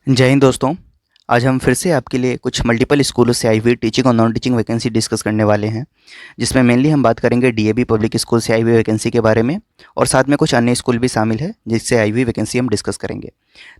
जय हिंद दोस्तों। आज हम फिर से आपके लिए कुछ मल्टीपल स्कूलों से आई हुई टीचिंग और नॉन टीचिंग वैकेंसी डिस्कस करने वाले हैं, जिसमें मेनली हम बात करेंगे डीएवी पब्लिक स्कूल से आई हुई वैकेंसी के बारे में और साथ में कुछ अन्य स्कूल भी शामिल है जिससे आई हुई वैकेंसी हम डिस्कस करेंगे।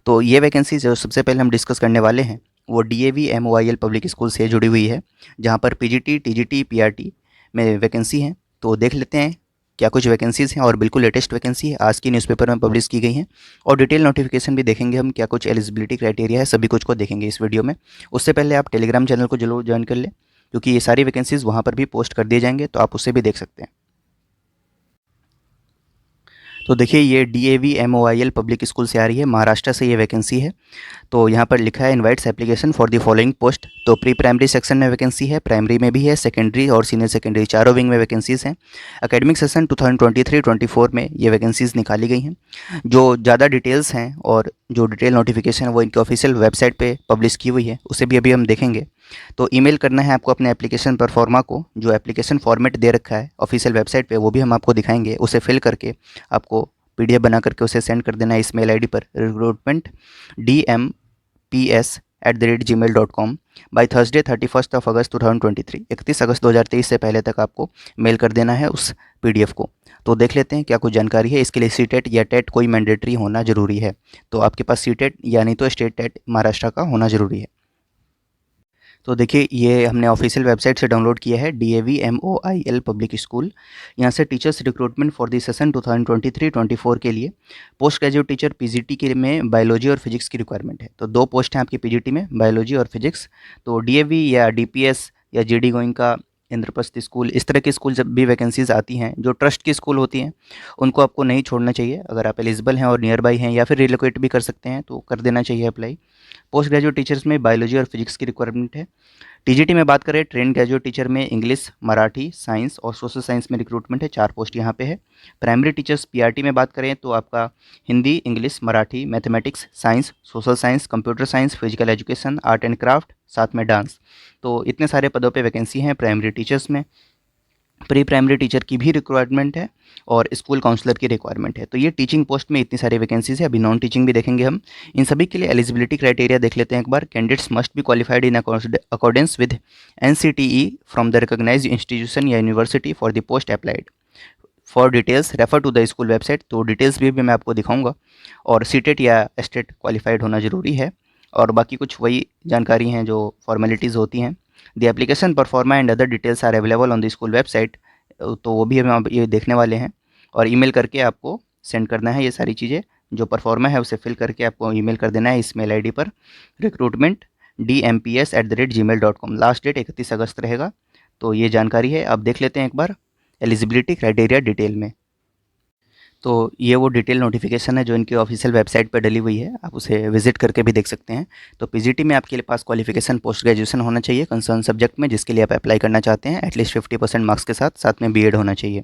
तो ये वैकेंसी जो सबसे पहले हम डिस्कस करने वाले हैं वो डीएवी एमओआईएल पब्लिक स्कूल से जुड़ी हुई है, जहाँ पर पीजीटी टीजीटी पीआरटी में वैकेंसी हैं। तो देख लेते हैं क्या कुछ वैकेंसीज़ हैं और बिल्कुल लेटेस्ट वैकेंसी है, आज की न्यूज़पेपर में पब्लिश की गई हैं और डिटेल नोटिफिकेशन भी देखेंगे हम, क्या कुछ एलिजिबिलिटी क्राइटेरिया है, सभी कुछ को देखेंगे इस वीडियो में। उससे पहले आप टेलीग्राम चैनल को जरूर ज्वाइन कर लें, क्योंकि ये सारी वैकेंसीज़ वहाँ पर भी पोस्ट कर दिए जाएंगे, तो आप उससे भी देख सकते हैं। तो देखिए, ये डीएवी एमओआईएल पब्लिक स्कूल से आ रही है, महाराष्ट्र से ये वैकेंसी है। तो यहाँ पर लिखा है invites application for the following post. तो प्री प्राइमरी सेक्शन में वैकेंसी है, प्राइमरी में भी है, सेकेंडरी और सीनियर सेकेंडरी चारों विंग में वैकेंसीज़ हैं। एकेडमिक सेशन 2023-24 में ये वैकेंसीज़ निकाली गई हैं। जो ज़्यादा डिटेल्स हैं और जो डिटेल नोटिफिकेशन है वो इनके ऑफिशियल वेबसाइट पे पब्लिश की हुई है, उसे भी अभी हम देखेंगे। तो ईमेल करना है आपको अपने एप्लीकेशन परफॉर्मा को, जो एप्लीकेशन फॉर्मेट दे रखा है ऑफिशियल वेबसाइट पे, वो भी हम आपको दिखाएंगे। उसे फिल करके आपको पीडीएफ बना करके उसे सेंड कर देना है इस मेल आईडी पर, recruitmentds@gmail.com बाई थर्सडे 31 अगस्त 2023, 31 अगस्त 2023 से पहले तक आपको मेल कर देना है उस पीडीएफ को। तो देख लेते हैं क्या कुछ जानकारी है। इसके लिए सीटेट या टेट कोई मैंडेटरी होना ज़रूरी है, तो आपके पास सीटेट यानी तो स्टेट टेट महाराष्ट्र का होना ज़रूरी है। तो देखिए, ये हमने ऑफिशियल वेबसाइट से डाउनलोड किया है, डीएवी एमओआईएल पब्लिक स्कूल। यहाँ से teachers recruitment for the session 2023-24 के लिए पोस्ट ग्रेजुएट टीचर पीजीटी के में बायोलॉजी और फिजिक्स की रिक्वायरमेंट है। तो दो पोस्ट हैं आपकी पीजीटी में, बायोलॉजी और फिजिक्स। तो डीएवी या डीपीएस या जीडी गोइंका, इंद्रप्रस्थ स्कूल, इस तरह के स्कूल जब भी वैकेंसीज आती हैं जो ट्रस्ट की स्कूल होती हैं, उनको आपको नहीं छोड़ना चाहिए। अगर आप एलिजिबल हैं और नियर बाई हैं या फिर रिलोकेट भी कर सकते हैं तो कर देना चाहिए अप्लाई। पोस्ट ग्रेजुएट टीचर्स में बायोलॉजी और फिजिक्स की रिक्वायरमेंट है। टीजीटी में बात करें, ट्रेन ग्रेजुएट टीचर में इंग्लिश, मराठी, साइंस और सोशल साइंस में रिक्रूटमेंट है, 4 पोस्ट यहाँ पे है। प्राइमरी टीचर्स पीआरटी में बात करें तो आपका Hindi, English, Marathi, mathematics, science, social science, computer science, physical education, art and craft, साथ में डांस। तो इतने सारे पदों पे वैकेंसी हैं प्राइमरी टीचर्स में। प्री प्राइमरी टीचर की भी रिक्वायरमेंट है और स्कूल काउंसलर की रिक्वायरमेंट है। तो ये टीचिंग पोस्ट में इतनी सारी वैकेंसीज है। अभी नॉन टीचिंग भी देखेंगे हम। इन सभी के लिए एलिजिबिलिटी क्राइटेरिया देख लेते हैं एक बार। Candidates must be qualified in accordance with NCTE from the recognised institution या university for the post applied. For details refer to the school website. तो डिटेल्स भी मैं आपको दिखाऊंगा। और सीटेट या एस्टेट क्वालिफाइड होना ज़रूरी है, और बाकी कुछ वही जानकारी हैं जो फॉर्मेलिटीज़ होती हैं। The application proforma and other details are available on the school website. तो वो भी हम आप ये देखने वाले हैं, और ईमेल करके आपको सेंड करना है ये सारी चीज़ें। जो परफॉर्मा है उसे फिल करके आपको ईमेल कर देना है इस मेल आईडी पर, recruitment@gmail.com। लास्ट डेट 31 अगस्त रहेगा। तो ये जानकारी है। अब देख लेते हैं एक बार एलिजिबिलिटी क्राइटेरिया डिटेल में। तो ये वो डिटेल नोटिफिकेशन है जो इनकी ऑफिशियल वेबसाइट पर डली हुई है, आप उसे विजिट करके भी देख सकते हैं। तो पीजीटी में आपके पास क्वालिफिकेशन पोस्ट ग्रेजुएशन होना चाहिए कंसर्न सब्जेक्ट में जिसके लिए आप अप्लाई करना चाहते हैं, एटलीस्ट 50% मार्क्स के साथ, साथ में बीएड होना चाहिए।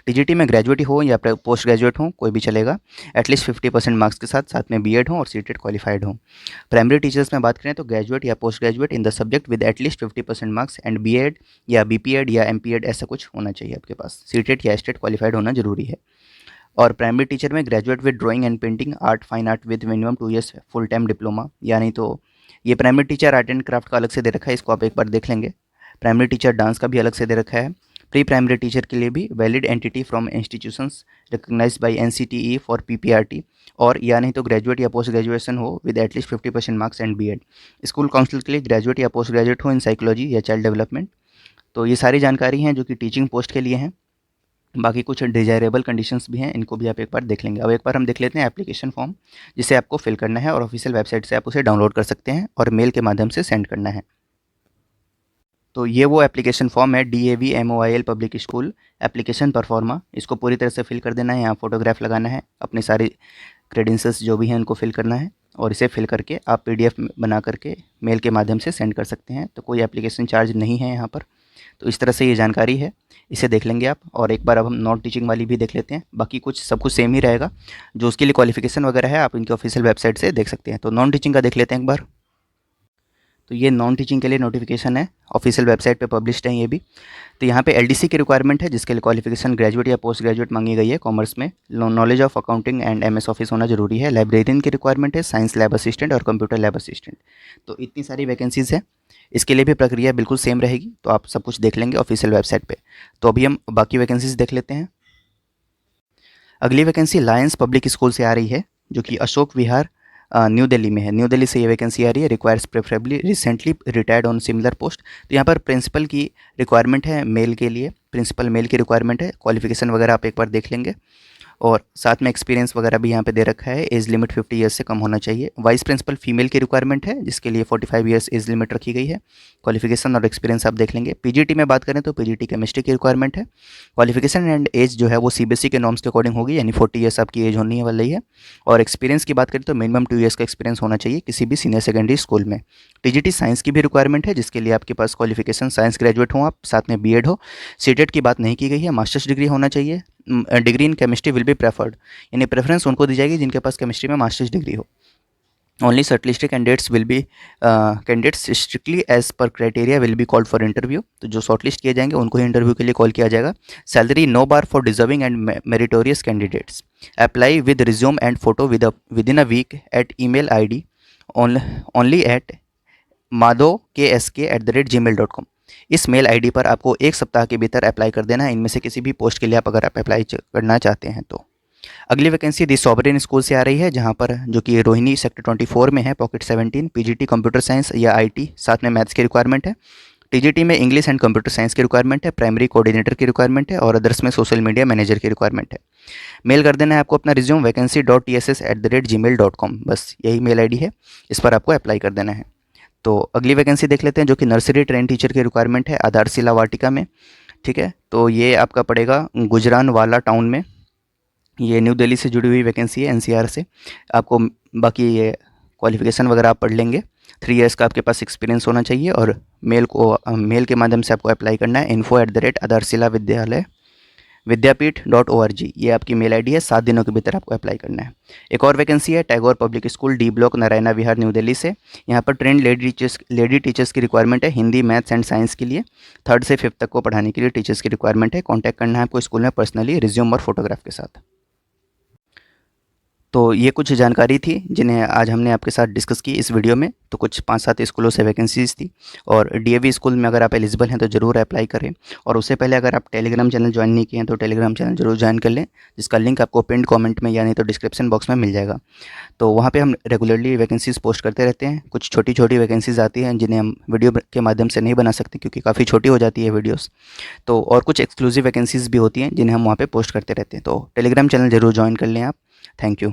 टीजीटी में ग्रेजुएट हो या पोस्ट ग्रेजुएट हो, कोई भी चलेगा, एटलीस्ट 50% मार्क्स के साथ, साथ में बीएड हो और सीटेट क्वालिफाइड हो। प्राइमरी टीचर्स में बात करें तो ग्रेजुएट या post graduate in the subject with at least 50% marks and BEd या बीपीएड या एमपीएड, ऐसा कुछ होना चाहिए आपके पास। सीटेट या स्टेट क्वालिफाइड होना जरूरी है। और प्राइमरी टीचर में graduate with drawing and painting, art, fine art with minimum 2 years full time diploma. यानी तो ये primary teacher art and craft का अलग से दे रखा है, इसको आप एक बार देख लेंगे। प्राइमरी टीचर डांस का भी अलग से दे रखा है। प्री प्राइमरी टीचर के लिए भी valid entity from institutions recognised by NCTE for PPRT, और या नहीं तो ग्रेजुएट या पोस्ट ग्रेजुएशन हो with at least 50% marks and BEd. School council के लिए ग्रेजुएट या पोस्ट ग्रेजुएट हो इन साइकोलॉजी या चाइल्ड डेवलपमेंट। तो ये सारी जानकारी हैं जो कि टीचिंग पोस्ट के लिए हैं। बाकी कुछ डिजायरेबल कंडीशंस भी हैं, इनको भी आप एक बार देख लेंगे। अब एक बार हम देख लेते हैं एप्लीकेशन फॉर्म, जिसे आपको फिल करना है और ऑफिशियल वेबसाइट से आप उसे डाउनलोड कर सकते हैं और मेल के माध्यम से सेंड करना है। तो ये वो एप्लीकेशन फॉर्म है, DAV MOIL public school application proforma. इसको पूरी तरह से फिल कर देना है, यहाँ फोटोग्राफ लगाना है, अपनी सारी क्रेडेंशियल्स जो भी हैं उनको फिल करना है, और इसे फिल करके आप पीडीएफ बना करके मेल के माध्यम से सेंड कर सकते हैं। तो कोई एप्लीकेशन चार्ज नहीं है यहाँ पर। तो इस तरह से ये जानकारी है, इसे देख लेंगे आप। और एक बार अब हम नॉन टीचिंग वाली भी देख लेते हैं। बाकी कुछ सब कुछ सेम ही रहेगा, जो उसके लिए क्वालिफिकेशन वगैरह है आप इनके ऑफिशियल वेबसाइट से देख सकते हैं। तो नॉन टीचिंग का देख लेते हैं एक बार। तो ये नॉन टीचिंग के लिए नोटिफिकेशन है, ऑफिशियल वेबसाइट पे पब्लिश्ड है ये भी। तो यहाँ पे एलडीसी की रिक्वायरमेंट है, जिसके लिए क्वालिफिकेशन ग्रेजुएट या पोस्ट ग्रेजुएट मांगी गई है। कॉमर्स में knowledge of accounting and MS office होना जरूरी है। लाइब्रेरियन की रिक्वायरमेंट है, साइंस लैब असिस्टेंट और कंप्यूटर लैब असिस्टेंट। तो इतनी सारी वैकेंसीज़ है। इसके लिए भी प्रक्रिया बिल्कुल सेम रहेगी, तो आप सब कुछ देख लेंगे ऑफिशियल वेबसाइट पे। तो अभी हम बाकी वैकेंसीज देख लेते हैं। अगली वैकेंसी लायंस पब्लिक स्कूल से आ रही है, जो कि अशोक विहार न्यू दिल्ली में है। न्यू दिल्ली से ये वैकेंसी आ रही है। Requires preferably recently retired on similar post. तो यहाँ पर प्रिंसिपल की रिक्वायरमेंट है, मेल के लिए प्रिंसिपल मेल की रिक्वायरमेंट है। क्वालिफिकेशन वगैरह आप एक बार देख लेंगे, और साथ में एक्सपीरियंस वगैरह भी यहाँ पे दे रखा है। एज लिमिट 50 ईयर्स से कम होना चाहिए। वाइस प्रिंसिपल फीमेल की रिक्वायरमेंट है, जिसके लिए 45 ईयर्स एज लिमिट रखी गई है। क्वालिफिकेशन और एक्सपीरियंस आप देख लेंगे। पीजीटी में बात करें तो पीजीटी केमिस्ट्री की रिक्वायरमेंट है। क्वालिफिकेशन एंड एज जो है वो सीबीएसई के नॉर्म्स के अकॉर्डिंग होगी, यानी 40 ईयर्स आपकी एज होनी वाली है। और एक्सपीरियंस की बात करें तो मिनिमम 2 ईयर्स का एक्सपीरियंस होना चाहिए किसी भी सीनियर सेकेंडरी स्कूल में। टीजीटी साइंस की भी रिक्वायरमेंट है, जिसके लिए आपके पास क्वालिफिकेशन साइंस ग्रेजुएट हो आप, साथ में बीएड हो। सीटेट की बात नहीं की गई है, मास्टर्स डिग्री होना चाहिए। Degree in chemistry will be preferred, यानी प्रेफरेंस उनको दी जाएगी जिनके पास केमिस्ट्री में मास्टर्स डिग्री हो। Only shortlisted candidates will be candidates strictly as per criteria will be called for interview. तो जो शॉर्टलिस्ट किए जाएंगे उनको ही इंटरव्यू के लिए कॉल किया जाएगा। Salary no bar for deserving and meritorious candidates. Apply with resume and photo within a week at email ID only at madho@gmail.com। इस मेल आईडी पर आपको 1 सप्ताह के भीतर अप्लाई कर देना है, इनमें से किसी भी पोस्ट के लिए आप अगर आप अप्लाई करना चाहते हैं तो। अगली वैकेंसी दी सॉवरेन स्कूल से आ रही है, जहां पर जो कि रोहिणी सेक्टर 24 में है, पॉकेट 17। पीजीटी कंप्यूटर साइंस या आईटी, साथ में मैथ्स की रिक्वायरमेंट है। टीजीटी में इंग्लिश एंड कंप्यूटर साइंस की रिक्वायरमेंट है। प्राइमरी कोऑर्डिनेटर की रिक्वायरमेंट है, और अदर्स में सोशल मीडिया मैनेजर की रिक्वायरमेंट है। मेल कर देना है आपको अपना रिज्यूम vacancy.tss@gmail.com। बस यही मेल आईडी है, इस पर आपको अप्लाई कर देना है। तो अगली वैकेंसी देख लेते हैं, जो कि नर्सरी ट्रेन टीचर की रिक्वायरमेंट है, आधारशिला वाटिका में। ठीक है, तो ये आपका पड़ेगा गुजरानवाला टाउन में। ये न्यू दिल्ली से जुड़ी हुई वैकेंसी है, एनसीआर से। आपको बाकी ये क्वालिफिकेशन वगैरह आप पढ़ लेंगे। 3 ईयर्स का आपके पास एक्सपीरियंस होना चाहिए, और मेल के माध्यम से आपको अप्लाई करना है। info@आधारशिला विद्यापीठ.org, ये आपकी मेल आईडी है। 7 दिनों के भीतर आपको अप्लाई करना है। एक और वैकेंसी है Tagore public school, D block, Narayana Vihar, new Delhi से। यहाँ पर ट्रेंड लेडी टीचर्स की रिक्वायरमेंट है, हिंदी, मैथ्स एंड साइंस के लिए। 3rd से 5th तक को पढ़ाने के लिए टीचर्स की रिक्वायरमेंट है। कॉन्टैक्ट करना है आपको स्कूल में पर्सनली, रिज्यूम और फोटोग्राफ के साथ। तो ये कुछ जानकारी थी जिन्हें आज हमने आपके साथ डिस्कस की इस वीडियो में। तो कुछ 5-7 स्कूलों से वैकेंसीज़ थी, और डीएवी स्कूल में अगर आप एलिजिबल हैं तो ज़रूर अप्लाई करें। और उससे पहले अगर आप टेलीग्राम चैनल ज्वाइन नहीं किए हैं तो टेलीग्राम चैनल जरूर ज्वाइन कर लें, जिसका लिंक आपको पिन कमेंट में या नहीं तो डिस्क्रिप्शन बॉक्स में मिल जाएगा। तो वहाँ पे हम रेगुलरली वैकेंसीज़ पोस्ट करते रहते हैं। कुछ छोटी छोटी वैकेंसीज़ आती हैं जिन्हें हम वीडियो के माध्यम से नहीं बना सकते, क्योंकि काफ़ी छोटी हो जाती है वीडियोज़। तो और कुछ एक्सक्लूसिव वैकेंसीज़ भी होती हैं जिन्हें हम वहाँ पर पोस्ट करते रहते हैं। तो टेलीग्राम चैनल ज़रूर ज्वाइन कर लें आप। Thank you.